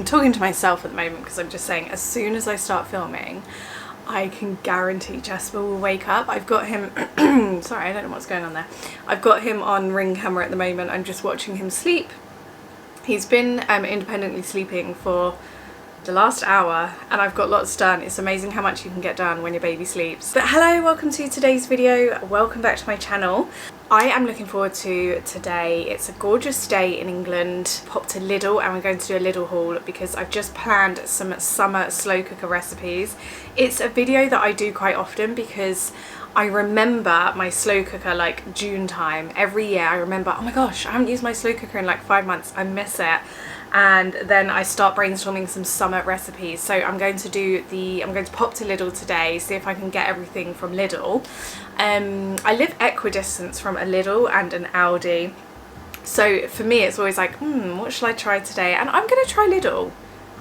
talking to myself at the moment because I'm just saying as soon as I start filming I can guarantee Jasper will wake up. I've got him sorry, I don't know what's going on there. I've got him on ring camera at the moment. I'm just watching him sleep. He's been independently sleeping for the last hour and I've got lots done. It's amazing how much you can get done when your baby sleeps. But hello, welcome to today's video. Welcome back to my channel. I am looking forward to today. It's a gorgeous day in England. Popped to Lidl and we're going to do a Lidl haul because I've just planned some summer slow cooker recipes. It's a video that I do quite often because I remember my slow cooker like June time. Every year I remember, oh my gosh, I haven't used my slow cooker in like 5 months. I miss it. And then I start brainstorming some summer recipes. So I'm going to pop to Lidl today, see if I can get everything from Lidl. I live equidistance from a Lidl and an Aldi. So for me it's always like, what shall I try today? And I'm going to try Lidl.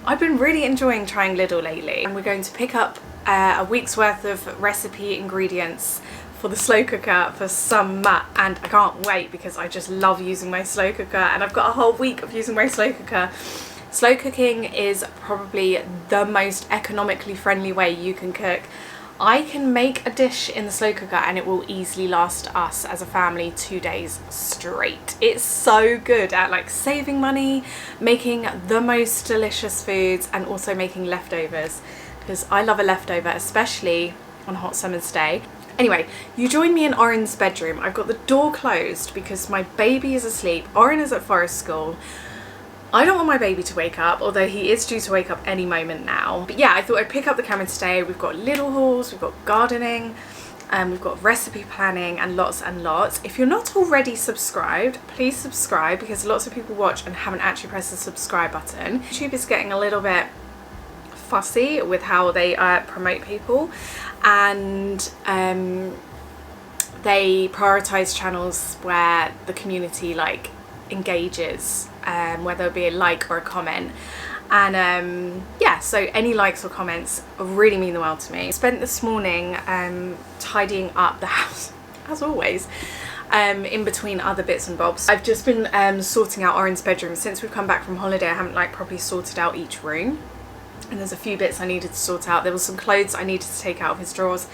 I've been really enjoying trying Lidl lately. And we're going to pick up a week's worth of recipe ingredients for the slow cooker for summer, and I can't wait because I just love using my slow cooker and I've got a whole week of using my slow cooker. Slow cooking is probably the most economically friendly way you can cook. I can make a dish in the slow cooker and it will easily last us as a family 2 days straight. It's so good at like saving money, making the most delicious foods, and also making leftovers, because I love a leftover, especially on a hot summer's day. Anyway, you join me in Oren's bedroom. I've got the door closed because my baby is asleep. Oren is at forest school. I don't want my baby to wake up, although he is due to wake up any moment now. But yeah, I thought I'd pick up the camera today. We've got Lidl hauls, we've got gardening, we've got recipe planning and lots and lots. If you're not already subscribed, please subscribe because lots of people watch and haven't actually pressed the subscribe button. YouTube is getting a little bit fussy with how they promote people, and they prioritize channels where the community like engages, whether it be a like or a comment. And yeah, so any likes or comments really mean the world to me. I spent this morning tidying up the house as always, in between other bits and bobs. I've just been sorting out Oren's bedroom. Since we've come back from holiday I haven't like properly sorted out each room. And there's a few bits I needed to sort out. There was some clothes I needed to take out of his drawers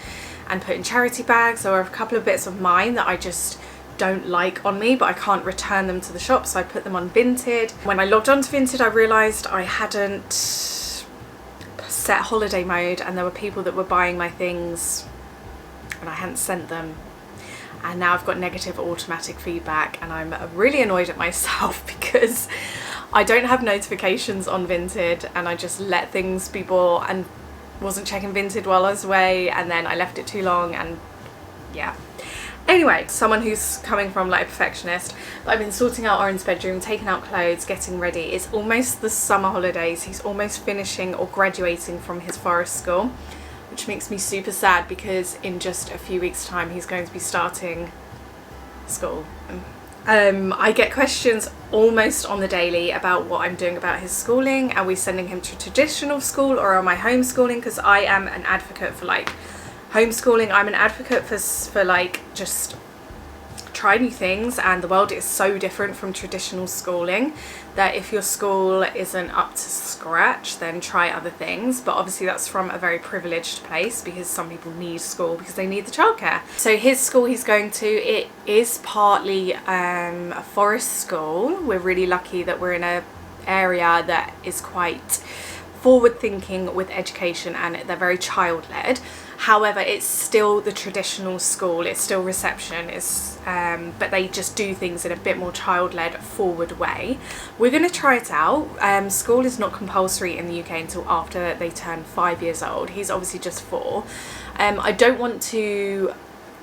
and put in charity bags. There were a couple of bits of mine that I just don't like on me, but I can't return them to the shop, so I put them on Vinted. When I logged on to Vinted I realised I hadn't set holiday mode and there were people that were buying my things and I hadn't sent them. And now I've got negative automatic feedback and I'm really annoyed at myself because I don't have notifications on Vinted and I just let things be bought and wasn't checking Vinted while I was away, and then I left it too long, and yeah. Anyway, someone who's coming from like a perfectionist, I've been sorting out Oren's bedroom, taking out clothes, getting ready. It's almost the summer holidays. He's almost finishing or graduating from his forest school, which makes me super sad because in just a few weeks time he's going to be starting school. I get questions almost on the daily about what I'm doing about his schooling. Are we sending him to traditional school or am I homeschooling? Because I am an advocate for like homeschooling. I'm an advocate for like just try new things, and the world is so different from traditional schooling that if your school isn't up to scratch then try other things. But obviously that's from a very privileged place because some people need school because they need the childcare. So his school he's going to, it is partly a forest school. We're really lucky that we're in a area that is quite forward thinking with education and they're very child led. However, it's still the traditional school, it's still reception, but they just do things in a bit more child-led, forward way. We're going to try it out. School is not compulsory in the UK until after they turn 5 years old. He's obviously just 4. I don't want to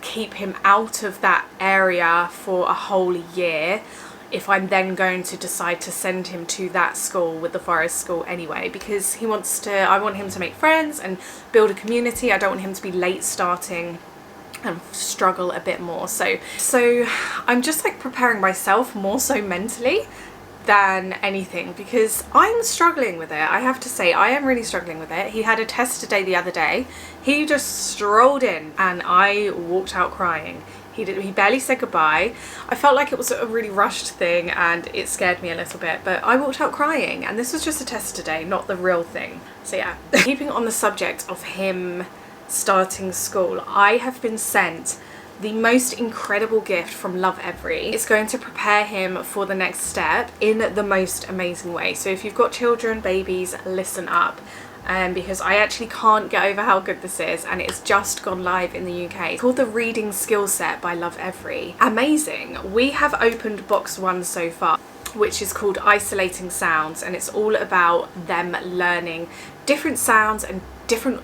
keep him out of that area for a whole year if I'm then going to decide to send him to that school with the forest school anyway, because I want him to make friends and build a community. I don't want him to be late starting and struggle a bit more. So I'm just like preparing myself more so mentally than anything because I'm struggling with it. I have to say I am really struggling with it. He had a test today the other day. He just strolled in and I walked out crying. He barely said goodbye. I felt like it was a really rushed thing and it scared me a little bit, but I walked out crying, and this was just a test today, not the real thing. So yeah, keeping on the subject of him starting school, I have been sent the most incredible gift from Lovevery. It's going to prepare him for the next step in the most amazing way. So if you've got children, babies, listen up. Because I actually can't get over how good this is, and it's just gone live in the UK. It's called the Reading Skill Set by Lovevery. Amazing. We have opened box 1 so far, which is called Isolating Sounds, and it's all about them learning different sounds and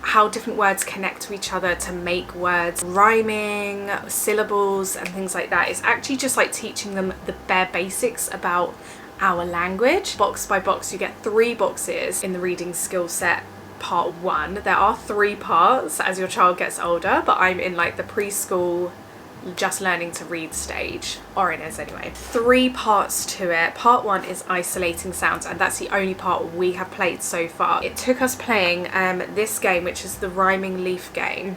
how different words connect to each other to make words, rhyming, syllables and things like that. It's actually just like teaching them the bare basics about our language. Box by box, you get 3 boxes in the Reading Skill Set part 1. There are 3 parts as your child gets older, but I'm in like the preschool just learning to read stage, or it is anyway. 3 parts to it. Part 1 is Isolating Sounds, and that's the only part we have played so far. It took us playing this game, which is the rhyming leaf game,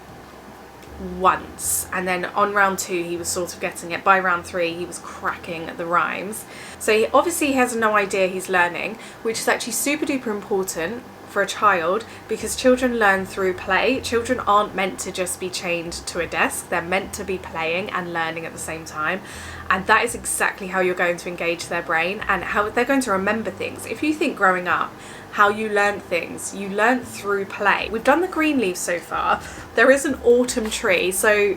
once, and then on round 2 he was sort of getting it. By round 3 he was cracking the rhymes. So he obviously has no idea he's learning, which is actually super duper important for a child, because children learn through play. Children aren't meant to just be chained to a desk, they're meant to be playing and learning at the same time, and that is exactly how you're going to engage their brain and how they're going to remember things. If you think growing up how you learn things, you learn through play. We've done the green leaf so far. There is an autumn tree, so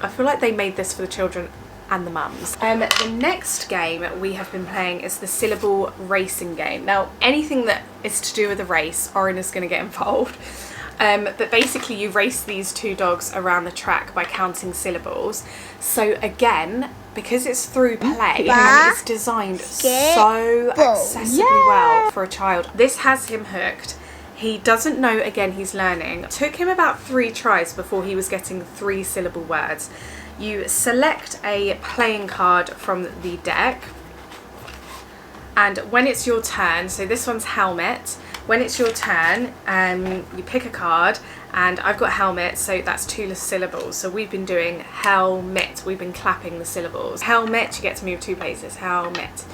I feel like they made this for the children and the mums. The next game we have been playing is the syllable racing game. Now, anything that is to do with a race, Orin is going to get involved. But basically you race these 2 dogs around the track by counting syllables. So again, because it's through play and it's designed so accessibly well for a child, this has him hooked. He doesn't know, again, he's learning. It took him about 3 tries before he was getting 3 syllable words. You select a playing card from the deck, and when it's your turn, so this one's helmet, when it's your turn, you pick a card, and I've got helmet, so that's 2 syllables. So we've been doing helmet, we've been clapping the syllables. Helmet, you get to move 2 places, helmet.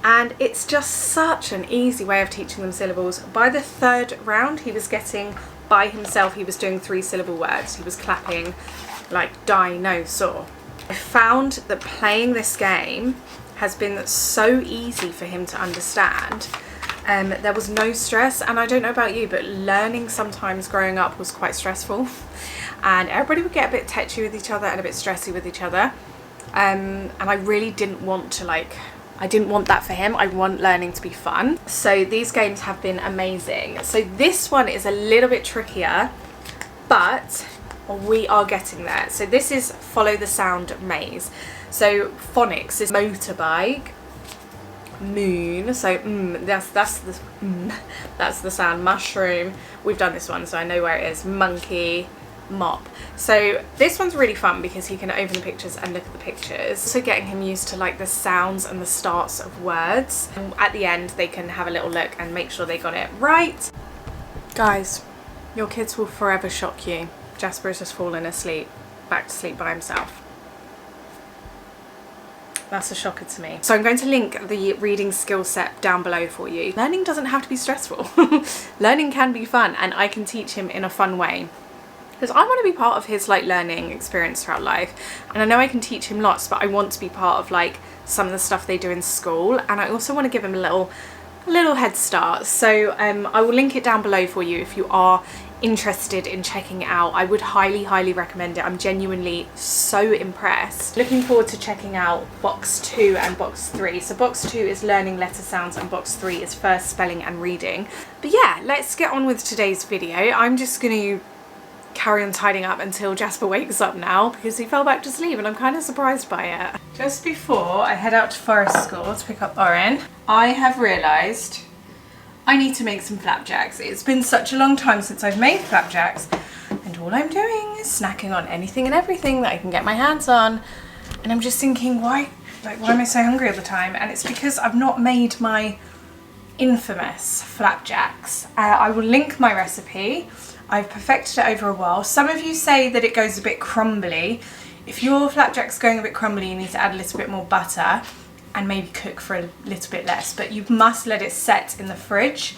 And it's just such an easy way of teaching them syllables. By the 3rd round, he was getting, by himself, he was doing 3 syllable words. He was clapping like dinosaur. I found that playing this game has been so easy for him to understand. There was no stress, and I don't know about you, but learning sometimes growing up was quite stressful, and everybody would get a bit tetchy with each other and a bit stressy with each other, and I really didn't want to I didn't want that for him. I want learning to be fun. So these games have been amazing. So this one is a little bit trickier, but we are getting there. So this is Follow the Sound Maze. So phonics is motorbike, moon, so that's the sound. Mushroom, we've done this one, so I know where it is. Monkey, mop. So this one's really fun because he can open the pictures and look at the pictures. So getting him used to like the sounds and the starts of words, and at the end they can have a little look and make sure they got it right. Guys, your kids will forever shock you. Jasper has just fallen asleep, back to sleep by himself. That's a shocker to me. So I'm going to link the reading skill set down below for you. Learning doesn't have to be stressful. Learning can be fun, and I can teach him in a fun way, because I want to be part of his like learning experience throughout life. And I know I can teach him lots, but I want to be part of like some of the stuff they do in school, and I also want to give him a little head start. So I will link it down below for you if you are interested in checking it out. I would highly recommend it. I'm genuinely so impressed. Looking forward to checking out box 2 and box 3. So box 2 is learning letter sounds and box 3 is first spelling and reading. But yeah, let's get on with today's video. I'm just going to carry on tidying up until Jasper wakes up now, because he fell back to sleep and I'm kind of surprised by it. Just before I head out to Forest School to pick up Orin, I have realised I need to make some flapjacks. It's been such a long time since I've made flapjacks, and all I'm doing is snacking on anything and everything that I can get my hands on. And I'm just thinking, why am I so hungry all the time? And it's because I've not made my infamous flapjacks. I will link my recipe. I've perfected it over a while. Some of you say that it goes a bit crumbly If your flapjack's going a bit crumbly, you need to add a little bit more butter and maybe cook for a little bit less, but you must let it set in the fridge.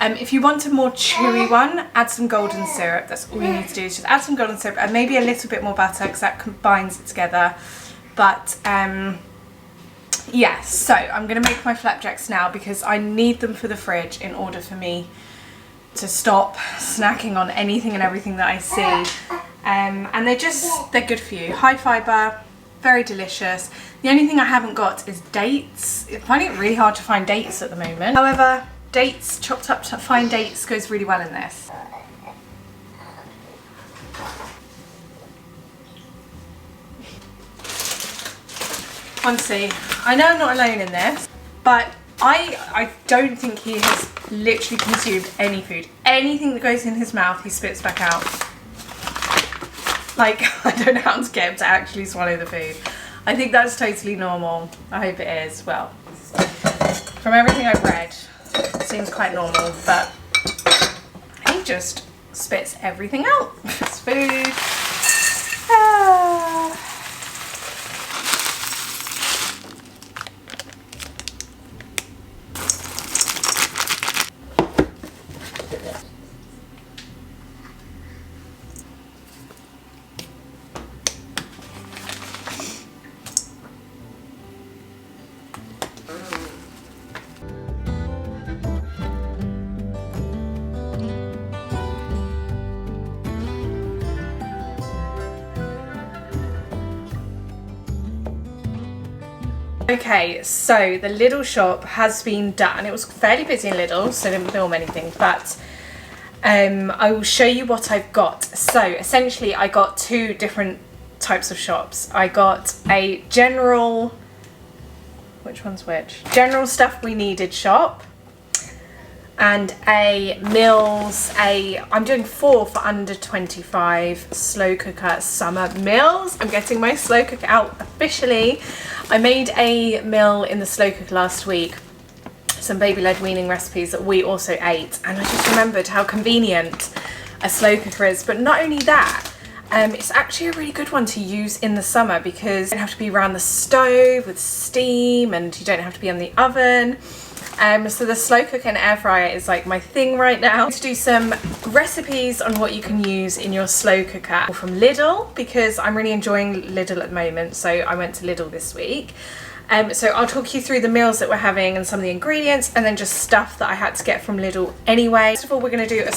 If you want a more chewy one, add some golden syrup. That's all you need to do, is just add some golden syrup and maybe a little bit more butter, because that combines it together. But yeah, so I'm going to make my flapjacks now because I need them for the fridge in order for me to stop snacking on anything and everything that I see. And they're good for you. High fibre, very delicious. The only thing I haven't got is dates. I'm finding it really hard to find dates at the moment. However, dates, chopped up fine dates, goes really well in this. Honestly, I know I'm not alone in this, but I don't think he has literally consumed any food. Anything that goes in his mouth, he spits back out. Like, I don't know how to get him to actually swallow the food. I think that's totally normal. I hope it is. Well, from everything I've read, it seems quite normal, but he just spits everything out. It's food. Okay, so the Lidl shop has been done. It was fairly busy in Lidl, so I didn't film anything, but I will show you what I've got. So essentially I got two different types of shops. I got a general, which one's which? General stuff we needed shop, and a meals, I'm doing 4 for under 25 slow cooker summer meals. I'm getting my slow cooker out officially. I made a meal in the slow cooker last week, some baby-led weaning recipes that we also ate, and I just remembered how convenient a slow cooker is. But not only that, it's actually a really good one to use in the summer because you don't have to be around the stove with steam, and you don't have to be on the oven. So the slow cooker and air fryer is like my thing right now. To do some recipes on what you can use in your slow cooker from Lidl, because I'm really enjoying Lidl at the moment, so I went to Lidl this week. So I'll talk you through the meals that we're having and some of the ingredients, and then just stuff that I had to get from Lidl anyway. First of all, we're going to do a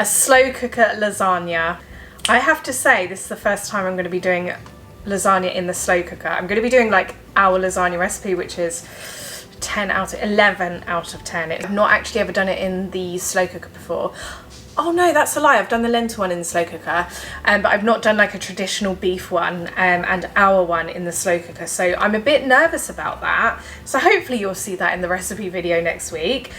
slow cooker lasagna. I have to say, this is the first time I'm going to be doing lasagna in the slow cooker. I'm going to be doing like our lasagna recipe, which is 11 out of 10. I've not actually ever done it in the slow cooker before. Oh no, that's a lie. I've done the lentil one in the slow cooker, but I've not done like a traditional beef one and our one in the slow cooker. So I'm a bit nervous about that. So hopefully you'll see that in the recipe video next week.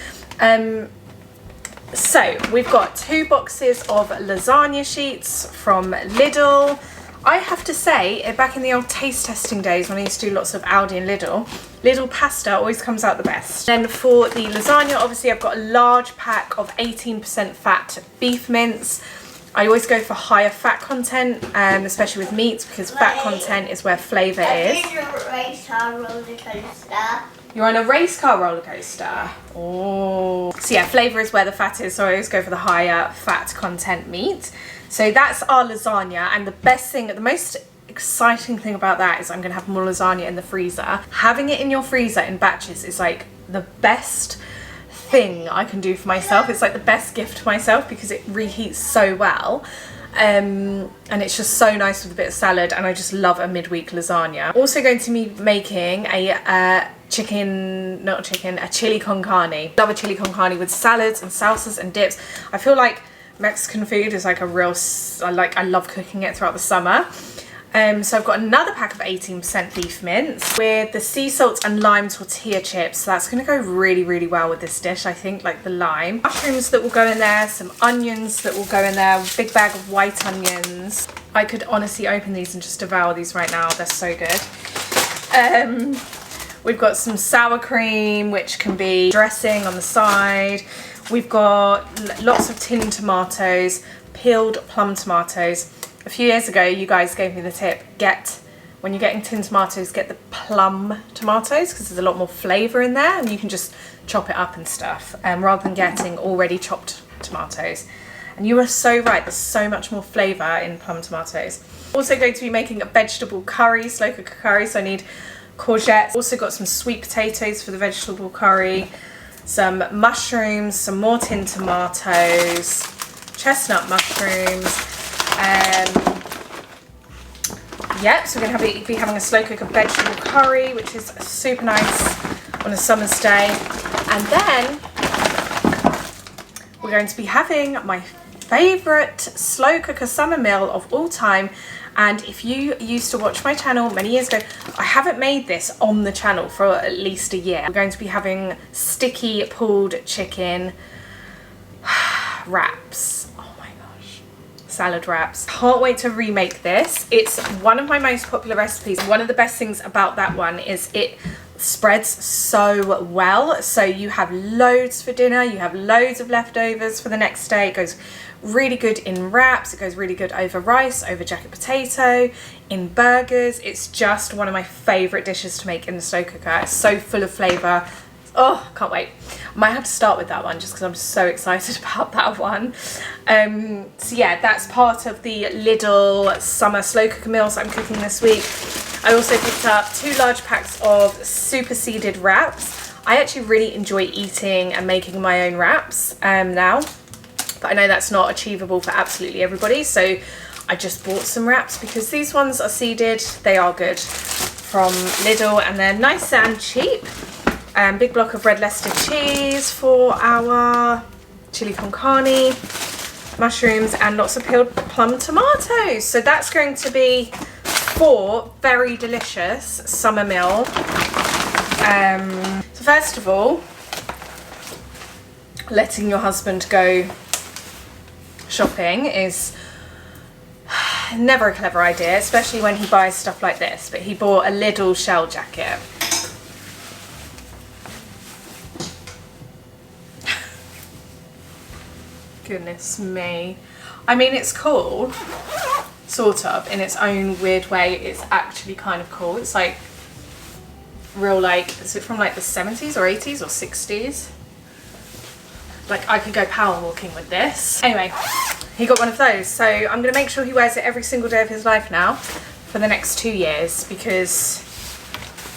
So we've got 2 boxes of lasagna sheets from Lidl. I have to say, back in the old taste testing days when I used to do lots of Aldi and Lidl pasta always comes out the best. Then for the lasagna, obviously I've got a large pack of 18% fat beef mince. I always go for higher fat content, especially with meats, because fat content is where flavour is. You're on a race car roller coaster. Oh. So yeah, flavour is where the fat is, so I always go for the higher fat content meat. So that's our lasagna, and the most exciting thing about that is I'm going to have more lasagna in the freezer. Having it in your freezer in batches is like the best thing I can do for myself. It's like the best gift to myself because it reheats so well. And it's just so nice with a bit of salad, and I just love a midweek lasagna. Also going to be making a chili con carne. Love a chili con carne with salads and salsas and dips. I feel like Mexican food is like a real, I love cooking it throughout the summer. So I've got another pack of 18% beef mince with the sea salt and lime tortilla chips. So that's going to go really, really well with this dish, I think, like the lime. Mushrooms that will go in there, some onions that will go in there, big bag of white onions. I could honestly open these and just devour these right now. They're so good. We've got some sour cream, which can be dressing on the side. We've got lots of tinned tomatoes, peeled plum tomatoes, A few years ago, you guys gave me the tip, when you're getting tin tomatoes, get the plum tomatoes, because there's a lot more flavour in there and you can just chop it up and stuff, rather than getting already chopped tomatoes. And you are so right, there's so much more flavour in plum tomatoes. Also going to be making a vegetable curry, slow cooker curry, so I need courgettes. Also got some sweet potatoes for the vegetable curry, some mushrooms, some more tin tomatoes, chestnut mushrooms. Yep, so we're going to be having a slow cooker vegetable curry, which is super nice on a summer's day. And then we're going to be having my favourite slow cooker summer meal of all time. And if you used to watch my channel many years ago, I haven't made this on the channel for at least a year. We're going to be having sticky pulled chicken wraps. Salad wraps. Can't wait to remake this. It's one of my most popular recipes. One of the best things about that one is it spreads so well. So you have loads for dinner, you have loads of leftovers for the next day. It goes really good in wraps, it goes really good over rice, over jacket potato, in burgers. It's just one of my favourite dishes to make in the slow cooker. It's so full of flavour. Oh, can't wait. Might have to start with that one just because I'm so excited about that one. So yeah, that's part of the Lidl summer slow cooker meals I'm cooking this week. I also picked up 2 large packs of super seeded wraps. I actually really enjoy eating and making my own wraps now, but I know that's not achievable for absolutely everybody. So I just bought some wraps because these ones are seeded. They are good from Lidl and they're nice and cheap. Big block of red Leicester cheese for our chili con carne, mushrooms and lots of peeled plum tomatoes. So that's going to be 4 very delicious summer meal. So first of all, letting your husband go shopping is never a clever idea, especially when he buys stuff like this, but he bought a Lidl shell jacket. Goodness me. I mean, it's cool, sort of, in its own weird way. It's actually kind of cool. It's like real, like, is it from like the 70s or 80s or 60s? Like, I could go power walking with this. Anyway, he got one of those, so I'm gonna make sure he wears it every single day of his life now for the next 2 years, because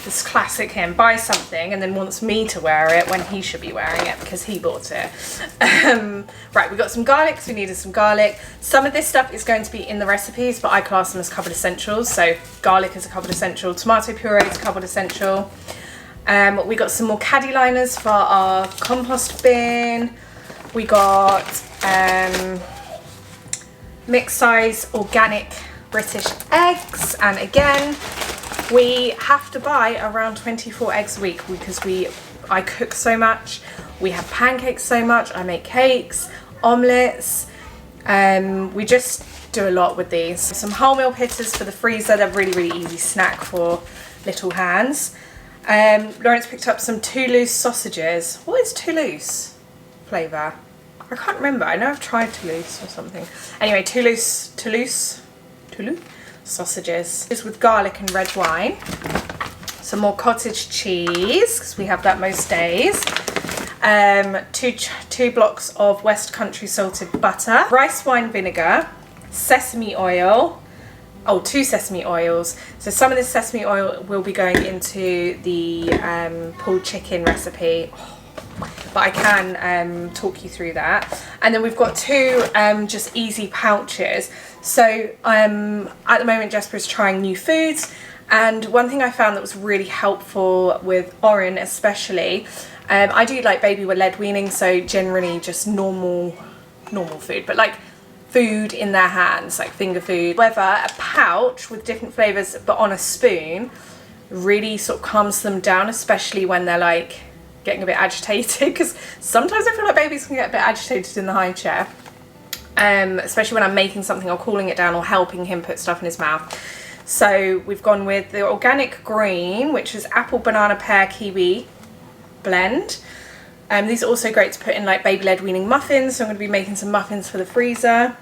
this classic him buys something and then wants me to wear it when he should be wearing it because he bought it. Right, we got some garlic because we needed some garlic. Some of this stuff is going to be in the recipes, but I class them as cupboard essentials. So garlic is a cupboard essential, tomato puree is a cupboard essential. We got some more caddy liners for our compost bin. We got mixed size organic British eggs, and again, we have to buy around 24 eggs a week because I cook so much. We have pancakes so much. I make cakes, omelettes. We just do a lot with these. Some wholemeal pitters for the freezer. They're really, really easy snack for little hands. Lawrence picked up some Toulouse sausages. What is Toulouse flavour? I can't remember. I know I've tried Toulouse or something. Anyway, Toulouse sausages with garlic and red wine. Some more cottage cheese because we have that most days. Two blocks of West Country salted butter, rice wine vinegar, sesame oil. Oh, 2 sesame oils. So some of this sesame oil will be going into the pulled chicken recipe. But I can talk you through that. And then we've got 2 just easy pouches. So at the moment Jesper is trying new foods, and one thing I found that was really helpful with Oren especially, I do like baby-led weaning, so generally just normal food, but like food in their hands, like finger food. However, a pouch with different flavours but on a spoon really sort of calms them down, especially when they're like getting a bit agitated, because sometimes I feel like babies can get a bit agitated in the high chair, especially when I'm making something or cooling it down or helping him put stuff in his mouth. So we've gone with the organic green, which is apple, banana, pear, kiwi blend. These are also great to put in like baby-led weaning muffins, so I'm going to be making some muffins for the freezer.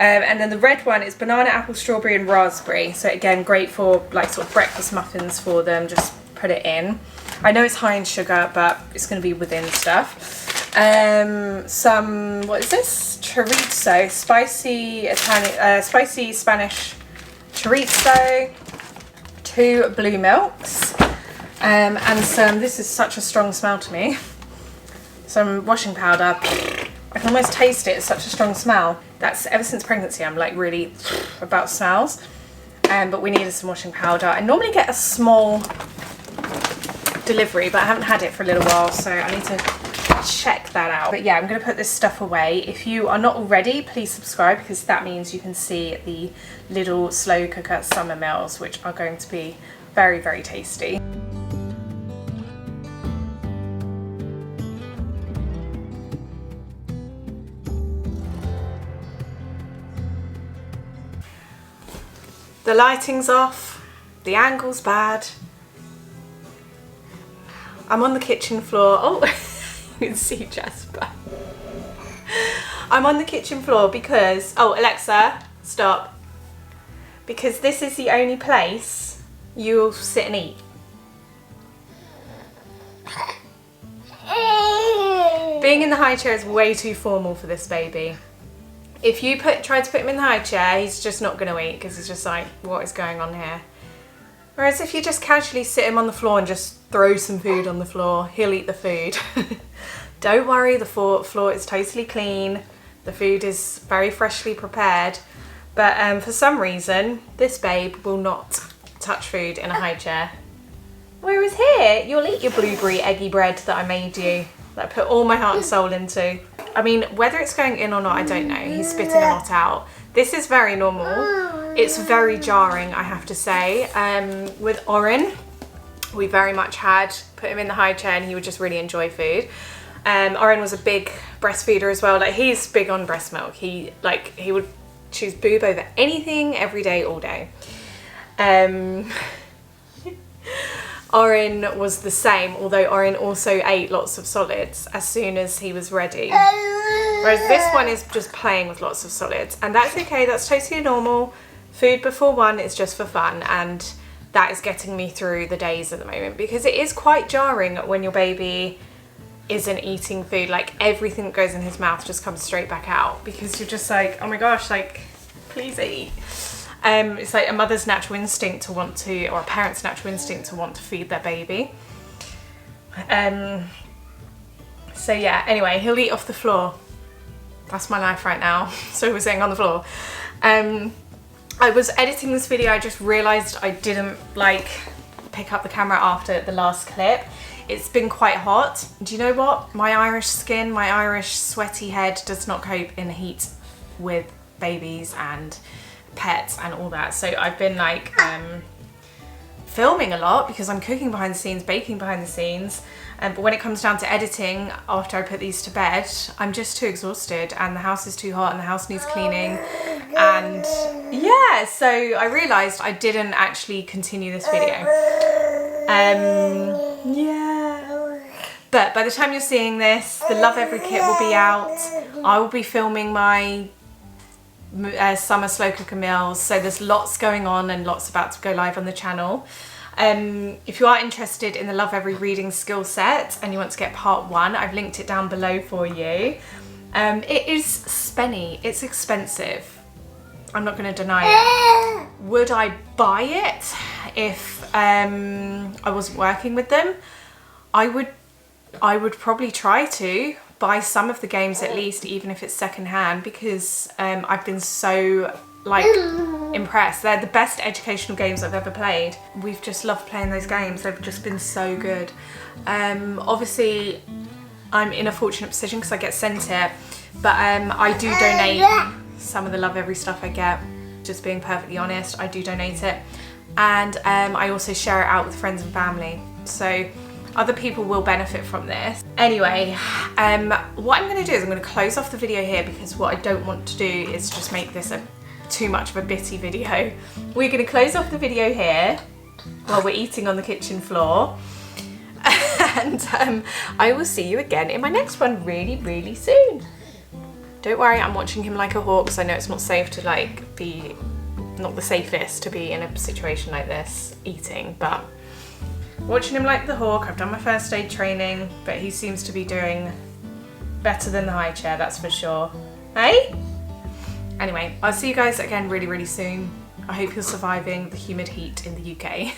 And then the red one is banana, apple, strawberry and raspberry. So again, great for like sort of breakfast muffins for them. Just put it in. I know it's high in sugar, but it's going to be within stuff. Some, what is this? Chorizo, spicy Spanish chorizo, 2 blue milks, and some, this is such a strong smell to me, some washing powder. I can almost taste it, it's such a strong smell. That's, ever since pregnancy, I'm like really about smells. But we needed some washing powder. I normally get a small delivery, but I haven't had it for a little while, so I need to check that out. But yeah, I'm going to put this stuff away. If you are not already, please subscribe, because that means you can see the Lidl slow cooker summer meals, which are going to be very, very tasty. The lighting's off, the angle's bad. I'm on the kitchen floor. Oh, you can see Jasper. I'm on the kitchen floor because, oh, Alexa, stop. Because this is the only place you'll sit and eat. Being in the high chair is way too formal for this baby. If you try to put him in the high chair, he's just not going to eat, because he's just like, what is going on here? Whereas if you just casually sit him on the floor and just throw some food on the floor, he'll eat the food. Don't worry, the floor is totally clean. The food is very freshly prepared. But for some reason, this babe will not touch food in a high chair. Whereas here, you'll eat your blueberry eggy bread that I made you, that I put all my heart and soul into. I mean, whether it's going in or not, I don't know. He's spitting a lot out. This is very normal. It's very jarring, I have to say. With Oren, we very much had put him in the high chair and he would just really enjoy food. Oren was a big breastfeeder as well. Like, he's big on breast milk. He would choose boob over anything, every day, all day. Oren was the same, although Oren also ate lots of solids as soon as he was ready. Whereas this one is just playing with lots of solids, and that's okay, that's totally normal. Food before 1 is just for fun, and that is getting me through the days at the moment, because it is quite jarring when your baby isn't eating food. Like, everything that goes in his mouth just comes straight back out, because you're just like, oh my gosh, like, please eat. It's like a mother's natural instinct to want to, or a parent's natural instinct to want to feed their baby. So yeah, anyway, he'll eat off the floor. That's my life right now. So we're sitting on the floor. I was editing this video, I just realised I didn't pick up the camera after the last clip. It's been quite hot. Do you know what? My Irish skin, my Irish sweaty head does not cope in heat with babies and pets and all that. So I've been filming a lot because I'm cooking behind the scenes, baking behind the scenes. But when it comes down to editing, after I put these to bed, I'm just too exhausted, and the house is too hot and the house needs cleaning. And yeah, so I realised I didn't actually continue this video. Yeah. But by the time you're seeing this, the Lovevery kit will be out. I will be filming my summer slow cooker meals, so there's lots going on and lots about to go live on the channel. If you are interested in the Lovevery reading skill set and you want to get part 1, I've linked it down below for you. It is spenny, it's expensive, I'm not going to deny it. Would I buy it if I wasn't working with them? I would probably try to buy some of the games at least, even if it's secondhand, because I've been so impressed. They're the best educational games I've ever played. We've just loved playing those games. They've just been so good. Obviously I'm in a fortunate position because I get sent it, but I do donate some of the Lovevery stuff I get. Just being perfectly honest, I do donate it, and I also share it out with friends and family, so other people will benefit from this. Anyway, what I'm going to do is I'm going to close off the video here, because what I don't want to do is just make this too much of a bitty video. We're going to close off the video here while we're eating on the kitchen floor, and I will see you again in my next one really, really soon. Don't worry, I'm watching him like a hawk because I know it's not safe to like be, not the safest to be in a situation like this eating, but watching him like the hawk. I've done my first aid training, but he seems to be doing better than the high chair, that's for sure. Hey? Anyway, I'll see you guys again really, really soon. I hope you're surviving the humid heat in the UK.